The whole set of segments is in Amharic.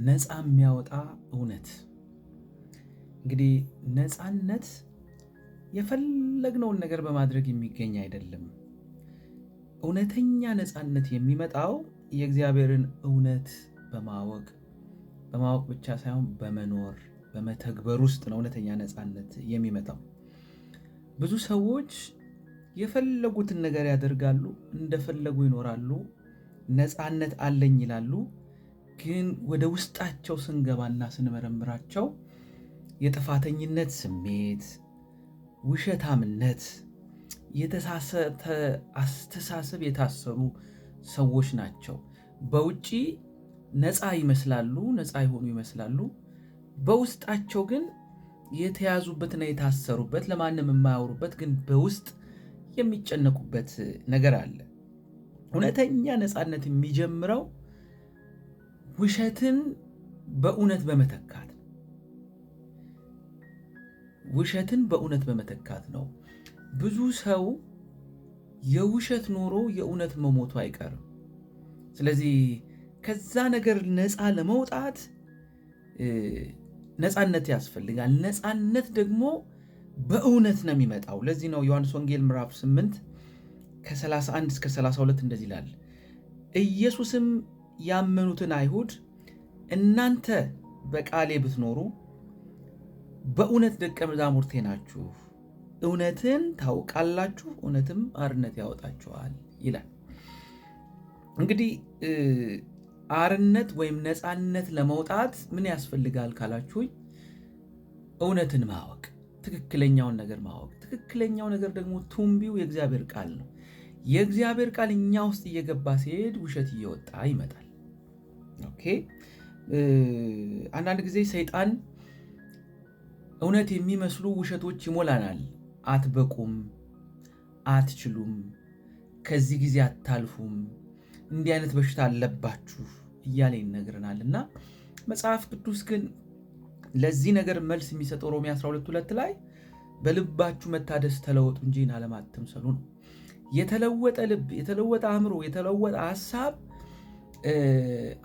ነፃ የሚያወጣ እውነት። እንግዲህ ነፃነት የፈለግነውን ነገር በማድረግ የሚገኝ አይደለም። እውነተኛ ነፃነት የሚመጣው የእግዚአብሔርን እውነት በማወቅ ብቻ ሳይሆን በመኖር በመተግበር ውስጥ ነው እውነተኛ ነፃነት የሚመጣው። ብዙ ሰዎች የፈለጉትን ነገር ያደርጋሉ፣ እንደፈለጉ ይኖራሉ፣ ነፃነት አለኝ ይላሉ። ግን ወደ ውስጣቸው ስንገባና ስንመረምራቸው የጥፋተኝነት ስሜት፣ ውሸታምነት፣ የተሳሳተ አስተሳሰብ የታሰሩ ሰዎች ናቸው። በውጪ ነፃ ይመስላሉ፣ ነፃ የሆኑ ይመስላሉ። በውስጣቸው ግን የተያዙበትና የታሰሩበት ለማንም የማያወሩበት ግን በውስጥ የሚጨነቁበት ነገር አለ። እውነተኛ ነፃነት የሚጀምረው ውሸትን በእውነት በመተካት ነው። ብዙ ሰው የውሸት ኖሮ የእውነት መሞቱ አይቀርም። ስለዚህ ከዛ ነገር ነፃ ለመውጣት ነፃነት ያስፈልጋል። ነፃነት ደግሞ በእውነት ነው የሚመጣው። ለዚህ ነው ዮሐንስ ወንጌል ምዕራፍ 8 ከ31 እስከ 32 እንደዚህ ይላል። ኢየሱስም ያመኑትን አይሁድ እናንተ በቃሌ ብትኖሩ በእውነት ደቀ መዛሙርቴ ናችሁ፣ እውነትን ታውቃላችሁ፣ እውነትም አርነት ያወጣችኋል ይላል። እንግዲህ አርነት ወይም ነፃነት ለመውጣት ምን ያስፈልጋል ካላችሁኝ፣ እውነትን ማወቅ፣ ትክክለኛውን ነገር ማወቅ። ትክክለኛው ነገር ደግሞ ቱንቢው የእግዚአብሔር ቃል ነው። የእግዚአብሔር ቃል እኛ ውስጥ እየገባ ሲሄድ ውሸት እየወጣ ይመጣል። ኦኬ። አንዳንድ ጊዜ ሰይጣን እውነት የሚመስሉ ውሸቶች ይሞላናል። አትበቁም፣ አትችሉም፣ ከዚህ ጊዜ አታልፉም፣ እንዲህ አይነት በሽታ አለባችሁ እያለ ይነግረናል። እና መጽሐፍ ቅዱስ ግን ለዚህ ነገር መልስ የሚሰጠው ሮሜ 12:2 ላይ በልባችሁ መታደስ ተለወጡ እንጂ ይህን ዓለም አትምሰሉ ነው። የተለወጠ ልብ፣ የተለወጠ አእምሮ፣ የተለወጠ ሐሳብ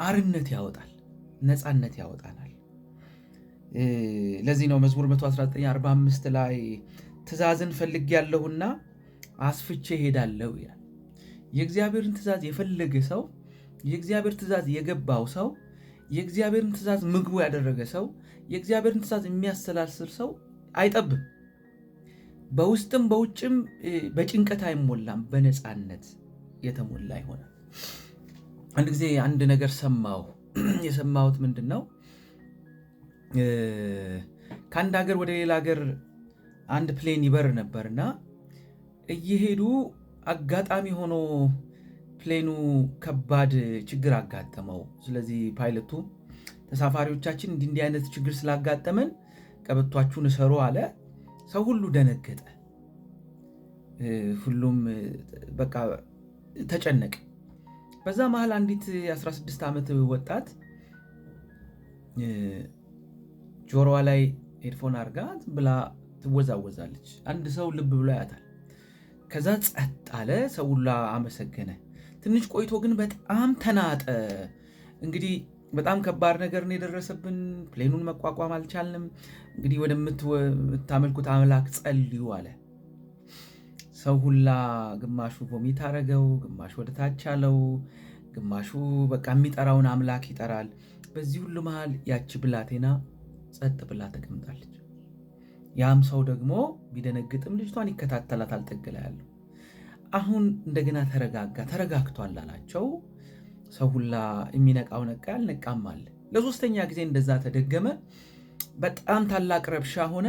አርነት ያወጣል፣ ነፃነት ያወጣናል። ለዚህ ነው መዝሙር 119:45 ላይ ትእዛዝን ፈልጌያለሁና አስፍቼ ሄዳለሁ ይላል። የእግዚአብሔርን ትእዛዝ የፈለገ ሰው፣ የእግዚአብሔር ትእዛዝ የገባው ሰው፣ የእግዚአብሔርን ትእዛዝ ምግቡ ያደረገ ሰው፣ የእግዚአብሔርን ትእዛዝ የሚያሰላስል ሰው አይጠብም። በውስጥም በውጭም በጭንቀት አይሞላም፣ በነፃነት የተሞላ ይሆናል። አንድ ጊዜ አንድ ነገር ሰማሁ። የሰማሁት ምንድን ነው? ከአንድ ሀገር ወደ ሌላ ሀገር አንድ ፕሌን ይበር ነበርና እየሄዱ አጋጣሚ ሆኖ ፕሌኑ ከባድ ችግር አጋጠመው። ስለዚህ ፓይለቱ ተሳፋሪዎቻችን እንዲህ አይነት ችግር ስላጋጠመን ቀበቷችሁን እሰሩ አለ። ሰው ሁሉ ደነገጠ። ሁሉም በቃ ተጨነቀ። በዛ መሃል አንዲት የ16 ዓመት ወጣት ጆሮዋ ላይ ሄድፎን አድርጋ ብላ ትወዛወዛለች። አንድ ሰው ልብ ብሎ ያታል። ከዛ ጸጥ አለ። ሰው ሁላ አመሰገነ። ትንሽ ቆይቶ ግን በጣም ተናጠ። እንግዲህ በጣም ከባድ ነገር ነው የደረሰብን፣ ፕሌኑን መቋቋም አልቻልንም፣ እንግዲህ ወደምታመልኩት አምላክ ጸልዩ አለ። ሰው ሁላ ግማሹ ቮሚት አረገው፣ ግማሹ ወደ ታች አለው፣ ግማሹ በቃ የሚጠራውን አምላክ ይጠራል። በዚህ ሁሉ መሃል ያቺ ብላቴና ጸጥ ብላ ተቀምጣለች። ያም ሰው ደግሞ ቢደነግጥም ልጅቷን ይከታተላታል። ጥግ ላይ ያለው አሁን እንደገና ተረጋግቷል አላቸው። ሰው ሁላ የሚነቃው ነቃ፣ ያልነቃም አለ። ለሶስተኛ ጊዜ እንደዛ ተደገመ። በጣም ታላቅ ረብሻ ሆነ።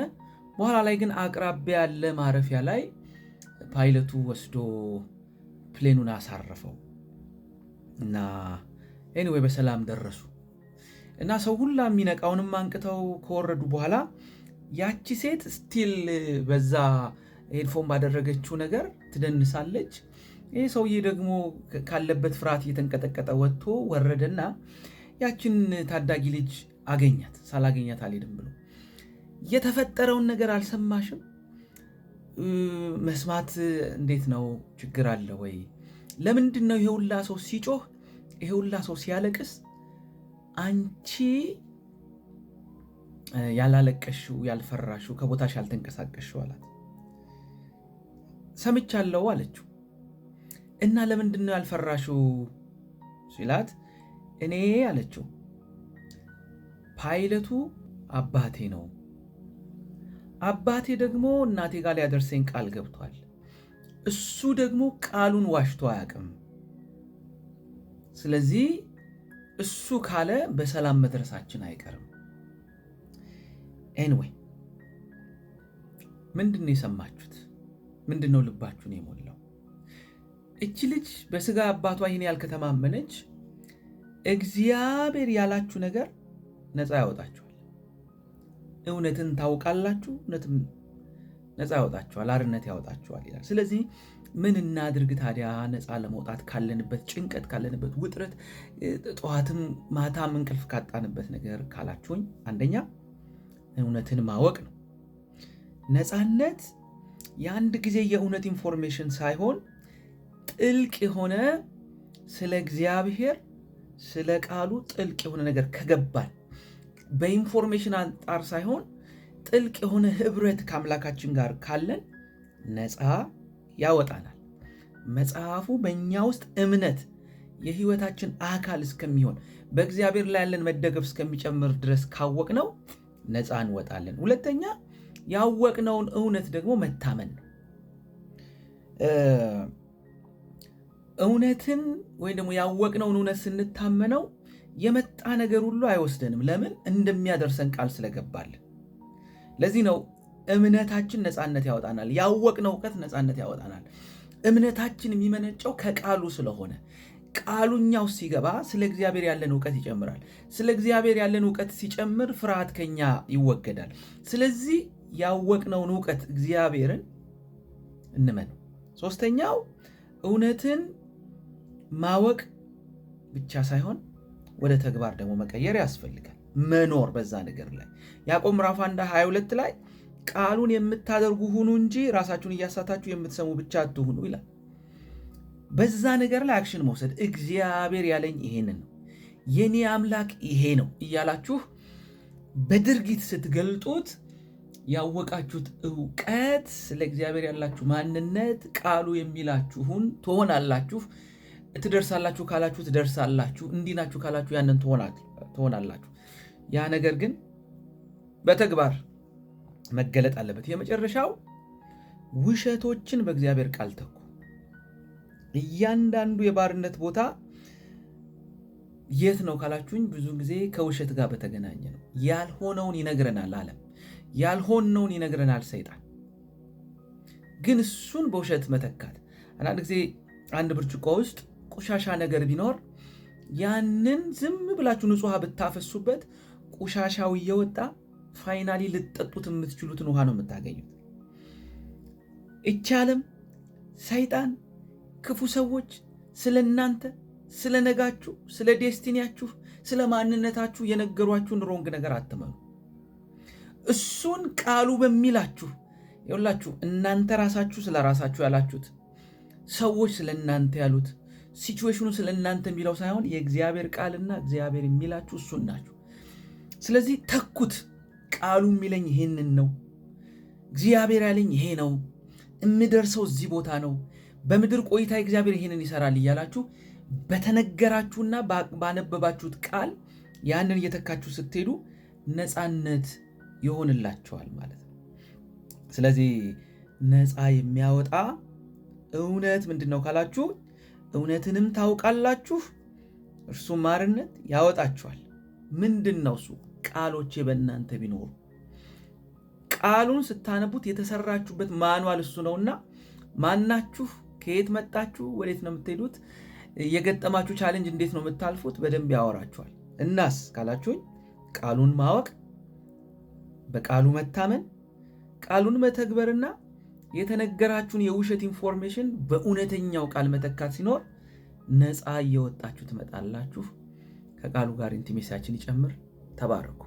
በኋላ ላይ ግን አቅራቢያ ያለ ማረፊያ ላይ ፓይለቱ ወስዶ ፕሌኑን አሳረፈው እና ኤኒዌይ በሰላም ደረሱ እና ሰው ሁላ የሚነቃውንም አንቅተው ከወረዱ በኋላ ያቺ ሴት ስቲል በዛ ሄድፎን ባደረገችው ነገር ትደንሳለች። ይህ ሰውዬ ደግሞ ካለበት ፍርሃት እየተንቀጠቀጠ ወጥቶ ወረደና ያችን ታዳጊ ልጅ አገኛት። ሳላገኛት አልሄድም ብሎ የተፈጠረውን ነገር አልሰማሽም? መስማት እንዴት ነው? ችግር አለ ወይ? ለምንድን ነው ይሄ ሁላ ሰው ሲጮህ፣ ይሄ ሁላ ሰው ሲያለቅስ አንቺ ያላለቀሽው ያልፈራሽው ከቦታሽ ያልተንቀሳቀስሽው አላት። ሰምቻለሁ አለችው። እና ለምንድን ነው ያልፈራሽው ሲላት እኔ አለችው ፓይለቱ አባቴ ነው። አባቴ ደግሞ እናቴ ጋር ሊያደርሰኝ ቃል ገብቷል። እሱ ደግሞ ቃሉን ዋሽቶ አያውቅም። ስለዚህ እሱ ካለ በሰላም መድረሳችን አይቀርም። ኤኒዌይ ምንድነው የሰማችሁት? ምንድነው ልባችሁን የሞላው? እቺ ልጅ በስጋ አባቷ ይሄን ያልከተማመነች እግዚአብሔር ያላችሁ ነገር ነፃ ያወጣችኋል። እውነትን ታውቃላችሁ፣ እውነትም ነፃ ያወጣችኋል፣ አርነት ያወጣችኋል ይላል። ስለዚህ ምን እናድርግ ታዲያ ነፃ ለመውጣት ካለንበት ጭንቀት፣ ካለንበት ውጥረት፣ ጠዋትም ማታም እንቅልፍ ካጣንበት ነገር ካላችሁኝ፣ አንደኛ እውነትን ማወቅ ነው። ነፃነት የአንድ ጊዜ የእውነት ኢንፎርሜሽን ሳይሆን ጥልቅ የሆነ ስለ እግዚአብሔር ስለ ቃሉ ጥልቅ የሆነ ነገር ከገባል በኢንፎርሜሽን አንጻር ሳይሆን ጥልቅ የሆነ ህብረት ከአምላካችን ጋር ካለን ነፃ ያወጣናል። መጽሐፉ በእኛ ውስጥ እምነት የህይወታችን አካል እስከሚሆን በእግዚአብሔር ላይ ያለን መደገፍ እስከሚጨምር ድረስ ካወቅነው ነፃ እንወጣለን። ሁለተኛ ያወቅነውን እውነት ደግሞ መታመን ነው። እውነትን ወይም ደግሞ ያወቅነውን እውነት ስንታመነው የመጣ ነገር ሁሉ አይወስደንም። ለምን? እንደሚያደርሰን ቃል ስለገባልን። ለዚህ ነው እምነታችን ነፃነት ያወጣናል። ያወቅነው እውቀት ነፃነት ያወጣናል። እምነታችን የሚመነጨው ከቃሉ ስለሆነ ቃሉኛው ሲገባ ስለ እግዚአብሔር ያለን እውቀት ይጨምራል። ስለ እግዚአብሔር ያለን እውቀት ሲጨምር ፍርሃት ከኛ ይወገዳል። ስለዚህ ያወቅነውን እውቀት እግዚአብሔርን እንመን። ሶስተኛው እውነትን ማወቅ ብቻ ሳይሆን ወደ ተግባር ደግሞ መቀየር ያስፈልጋል። መኖር በዛ ነገር ላይ ያዕቆብ ምዕራፍ 1:22 ላይ ቃሉን የምታደርጉ ሁኑ እንጂ ራሳችሁን እያሳታችሁ የምትሰሙ ብቻ አትሁኑ ይላል። በዛ ነገር ላይ አክሽን መውሰድ። እግዚአብሔር ያለኝ ይሄንን ነው፣ የኔ አምላክ ይሄ ነው እያላችሁ በድርጊት ስትገልጡት ያወቃችሁት እውቀት ስለ እግዚአብሔር ያላችሁ ማንነት ቃሉ የሚላችሁን ትሆናላችሁ። ትደርሳላችሁ ካላችሁ ትደርሳላችሁ። እንዲህ ናችሁ ካላችሁ ያንን ትሆናላችሁ። ያ ነገር ግን በተግባር መገለጥ አለበት። የመጨረሻው ውሸቶችን በእግዚአብሔር ቃል ተኩ። እያንዳንዱ የባርነት ቦታ የት ነው ካላችሁኝ፣ ብዙ ጊዜ ከውሸት ጋር በተገናኘ ነው። ያልሆነውን ይነግረናል ዓለም፣ ያልሆነውን ይነግረናል ሰይጣን። ግን እሱን በውሸት መተካት። አንዳንድ ጊዜ አንድ ብርጭቆ ውስጥ ቆሻሻ ነገር ቢኖር ያንን ዝም ብላችሁ ንጹህ ውሃ ብታፈሱበት ቆሻሻው እየወጣ ፋይናሊ ልትጠጡት የምትችሉትን ውሃ ነው የምታገኙት። እቺ ዓለም፣ ሰይጣን፣ ክፉ ሰዎች ስለ እናንተ፣ ስለ ነጋችሁ፣ ስለ ዴስቲኒያችሁ፣ ስለ ማንነታችሁ የነገሯችሁን ሮንግ ነገር አትመኑ። እሱን ቃሉ በሚላችሁ ይኸውላችሁ፣ እናንተ ራሳችሁ ስለ ራሳችሁ ያላችሁት፣ ሰዎች ስለ እናንተ ያሉት፣ ሲቹዌሽኑ ስለ እናንተ የሚለው ሳይሆን የእግዚአብሔር ቃልና እግዚአብሔር የሚላችሁ እሱን ናችሁ። ስለዚህ ተኩት። ቃሉ የሚለኝ ይሄንን ነው፣ እግዚአብሔር ያለኝ ይሄ ነው፣ እምደርሰው እዚህ ቦታ ነው፣ በምድር ቆይታ እግዚአብሔር ይሄንን ይሰራል እያላችሁ በተነገራችሁና ባነበባችሁት ቃል ያንን እየተካችሁ ስትሄዱ ነፃነት ይሆንላችኋል ማለት ነው። ስለዚህ ነፃ የሚያወጣ እውነት ምንድን ነው ካላችሁ፣ እውነትንም ታውቃላችሁ እርሱም አርነት ያወጣችኋል። ምንድን ነው እሱ? ቃሎቼ በእናንተ ቢኖሩ። ቃሉን ስታነቡት የተሰራችሁበት ማንዋል እሱ ነውና ማናችሁ፣ ከየት መጣችሁ፣ ወዴት ነው የምትሄዱት፣ የገጠማችሁ ቻሌንጅ እንዴት ነው የምታልፉት በደንብ ያወራችኋል። እናስ ካላችሁኝ ቃሉን ማወቅ፣ በቃሉ መታመን፣ ቃሉን መተግበርና የተነገራችሁን የውሸት ኢንፎርሜሽን በእውነተኛው ቃል መተካት ሲኖር ነፃ እየወጣችሁ ትመጣላችሁ። ከቃሉ ጋር ኢንቲሜሲያችን ይጨምር። ተባረኩ።